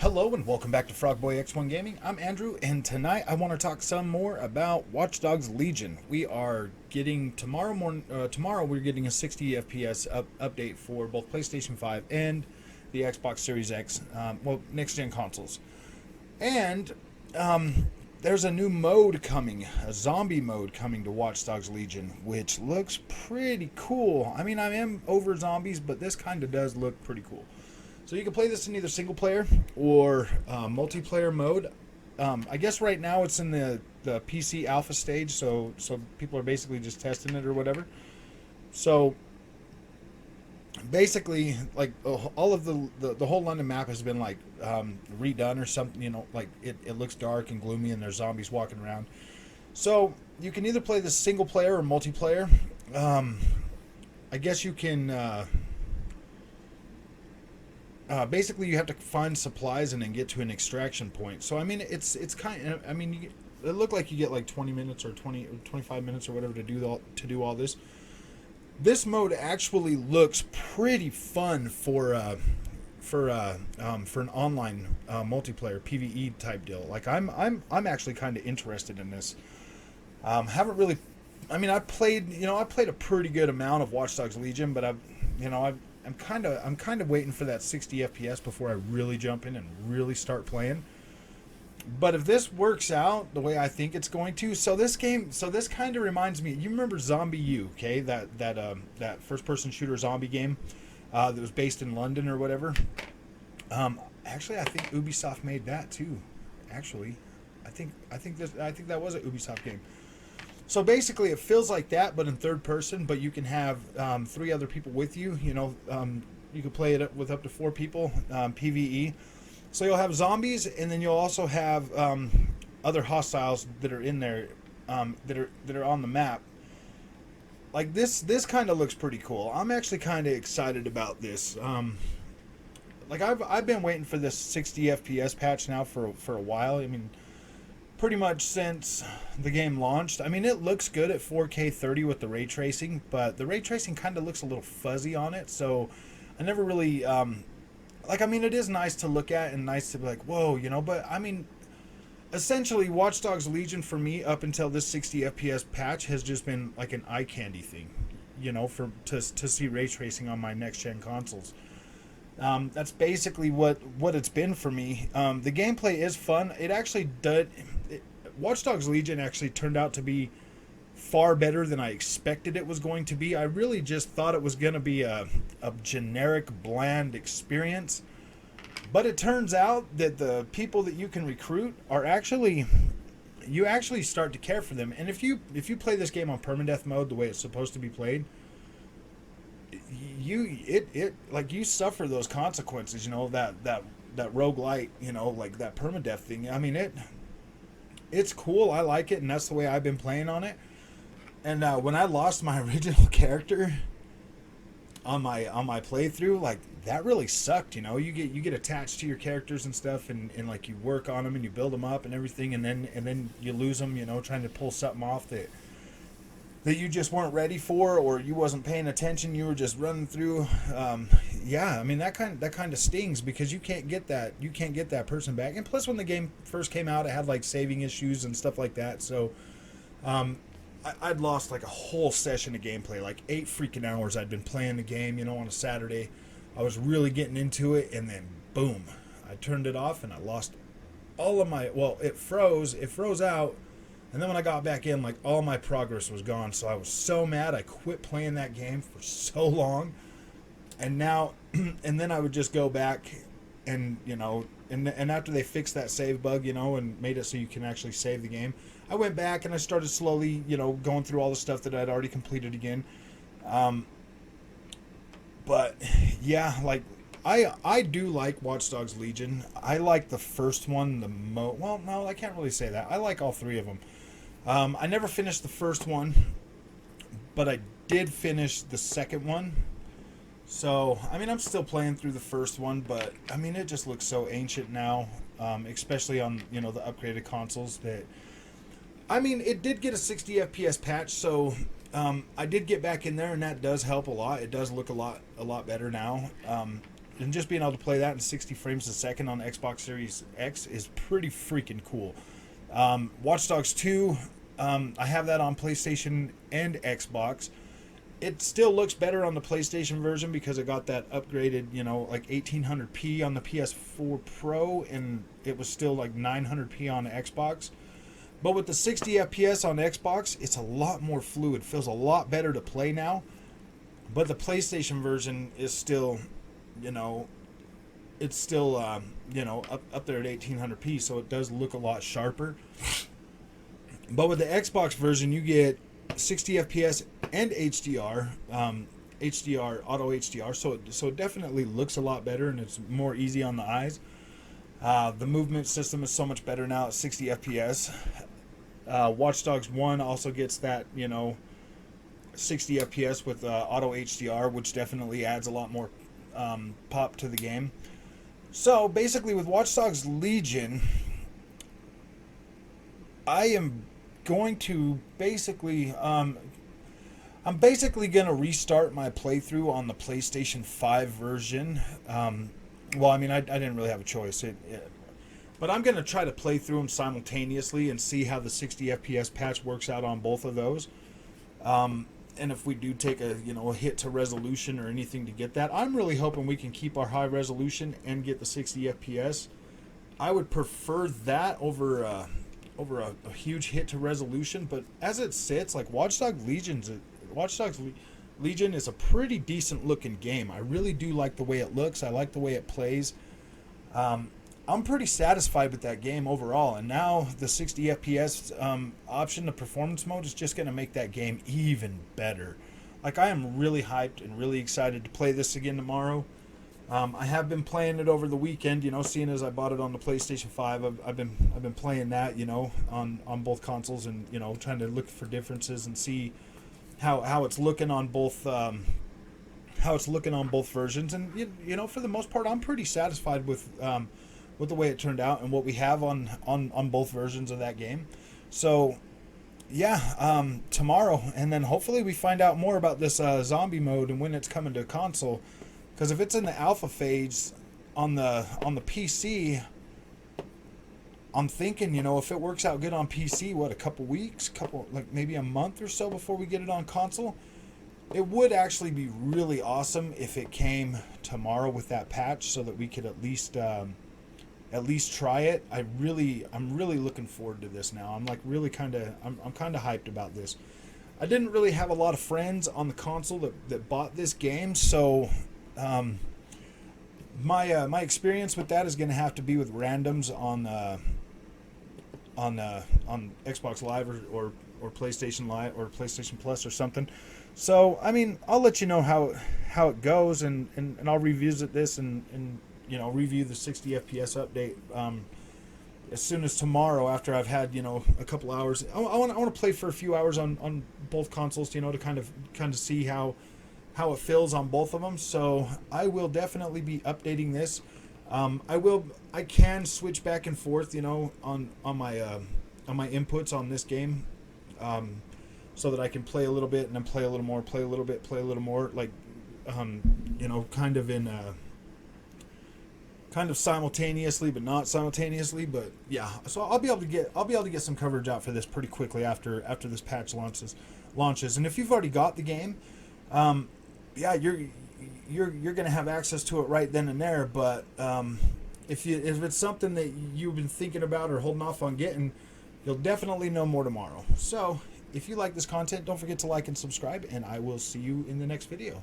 Hello and welcome back to Frogboy X1 Gaming. I'm Andrew, and tonight I want to talk some more about Watchdogs Legion. We are getting tomorrow we're getting a 60 FPS update for both PlayStation 5 and the Xbox Series X, next gen consoles. And there's a new mode coming, a zombie mode coming to Watchdogs Legion, which looks pretty cool. I mean, I am over zombies, but this kind of does look pretty cool. So you can play this in either single player or multiplayer mode. I guess right now it's in the PC alpha stage, so people are basically just testing it or whatever. So basically, like all of the whole London map has been like redone or something. You know, like it looks dark and gloomy, and there's zombies walking around. So you can either play this single player or multiplayer. I guess you can. Basically, you have to find supplies and then get to an extraction point. So I mean, it's kind of, I mean, it looked like you get like 20 minutes or 25 minutes or whatever to do all this. This mode actually looks pretty fun for an online multiplayer PvE type deal. Like I'm actually kind of interested in this. Haven't really, I mean, I played a pretty good amount of Watch Dogs Legion, but I'm kind of waiting for that 60 FPS before I really jump in and really start playing. But if this works out the way I think it's going to, so this kind of reminds me. You remember Zombie U, okay? That first-person shooter zombie game that was based in London or whatever. Actually, I think Ubisoft made that too. Actually, I think that was a Ubisoft game. So basically, it feels like that, but in third person. But you can have 3 other people with you. You know, you can play it with up to 4 people, PVE. So you'll have zombies, and then you'll also have other hostiles that are in there, that are on the map. Like this kind of looks pretty cool. I'm actually kind of excited about this. Like I've been waiting for this 60 FPS patch now for a while. I mean, pretty much since the game launched. I mean, it looks good at 4K 30 with the ray tracing, but the ray tracing kind of looks a little fuzzy on it, so I never really I mean, it is nice to look at and nice to be like, whoa, you know, but I mean, essentially Watch Dogs Legion for me up until this 60 FPS patch has just been like an eye candy thing, you know, to see ray tracing on my next gen consoles. That's basically what it's been for me. The gameplay is fun. It actually did. Watch Dogs Legion actually turned out to be far better than I expected it was going to be. I really just thought it was going to be a generic, bland experience. But it turns out that the people that you can recruit are actually, you actually start to care for them. And if you play this game on permadeath mode the way it's supposed to be played, you suffer those consequences, you know, that roguelite, you know, like that permadeath thing. I mean, it's cool. I like it, and that's the way I've been playing on it. And when I lost my original character on my playthrough, like that really sucked. You know, you get attached to your characters and stuff, and like you work on them and you build them up and everything, and then you lose them. You know, trying to pull something off that you just weren't ready for, or you wasn't paying attention. You were just running through. Yeah, I mean that kind of stings because you can't get that person back. And plus, when the game first came out, it had like saving issues and stuff like that. So, I'd lost like a whole session of gameplay, like 8 freaking hours. I'd been playing the game, you know, on a Saturday. I was really getting into it, and then boom, I turned it off, and I lost all of my. Well, it froze out. And then when I got back in, like all my progress was gone. So I was so mad. I quit playing that game for so long. And now, and then I would just go back and, you know, and after they fixed that save bug, you know, and made it so you can actually save the game, I went back and I started slowly, you know, going through all the stuff that I'd already completed again. But yeah, like I do like Watch Dogs Legion. I like the first one the most. Well, no, I can't really say that. I like all 3 of them. I never finished the first one, but I did finish the second one. So, I mean, I'm still playing through the first one, but, I mean, it just looks so ancient now, especially on, you know, the upgraded consoles that, I mean, it did get a 60 FPS patch, so I did get back in there, and that does help a lot. It does look a lot better now. and just being able to play that in 60 frames a second on Xbox Series X is pretty freaking cool. Watchdogs 2, I have that on PlayStation and Xbox. It still looks better on the PlayStation version because it got that upgraded, like 1800p on the PS4 Pro, and it was still like 900p on the Xbox. But with the 60 FPS on Xbox, it's a lot more fluid. Feels a lot better to play now. But the PlayStation version is still, it's still, up there at 1800p, so it does look a lot sharper. But with the Xbox version, you get 60 FPS and HDR, auto HDR, so it definitely looks a lot better, and it's more easy on the eyes. The movement system is so much better now at 60 FPS. Watch Dogs 1 also gets that, 60 FPS with auto HDR, which definitely adds a lot more pop to the game. So basically with Watch Dogs Legion, I am going to basically I'm basically going to restart my playthrough on the PlayStation 5 version. Well, I mean, I didn't really have a choice. But I'm going to try to play through them simultaneously and see how the 60 FPS patch works out on both of those. And if we do take a hit to resolution or anything to get that, I'm really hoping we can keep our high resolution and get the 60 FPS. I would prefer that over a huge hit to resolution, but as it sits, like Watch Dogs Legion is a pretty decent looking game. I really do like the way it looks. I like the way it plays. I'm pretty satisfied with that game overall, and now the 60 FPS option, the performance mode, is just going to make that game even better. Like, I am really hyped and really excited to play this again tomorrow. I have been playing it over the weekend, seeing as I bought it on the PlayStation 5. I've been playing that, on both consoles, and trying to look for differences and see how it's looking on both versions. And for the most part, I'm pretty satisfied with the way it turned out and what we have on both versions of that game. So yeah, tomorrow, and then hopefully we find out more about this zombie mode and when it's coming to console. Because if it's in the alpha phase on the PC, I'm thinking, if it works out good on PC, a couple weeks, maybe a month or so before we get it on console, it would actually be really awesome if it came tomorrow with that patch, so that we could at least try it. I'm really looking forward to this now. I'm kind of hyped about this. I didn't really have a lot of friends on the console that bought this game, so my experience with that is going to have to be with randoms on Xbox Live or PlayStation Live or PlayStation Plus or something. So I mean, I'll let you know how it goes, and I'll revisit this and review the 60 FPS update as soon as tomorrow, after I've had a couple hours. I want to play for a few hours on both consoles, to kind of see how it feels on both of them. So I will definitely be updating this. I can switch back and forth, on my inputs on this game, so that I can play a little bit and then play a little more, play a little bit, play a little more, like kind of simultaneously, but not simultaneously. But yeah, so I'll be able to get some coverage out for this pretty quickly after this patch launches. And if you've already got the game, yeah, you're gonna have access to it right then and there. But if it's something that you've been thinking about or holding off on getting, you'll definitely know more tomorrow. So if you like this content, don't forget to like and subscribe, and I will see you in the next video.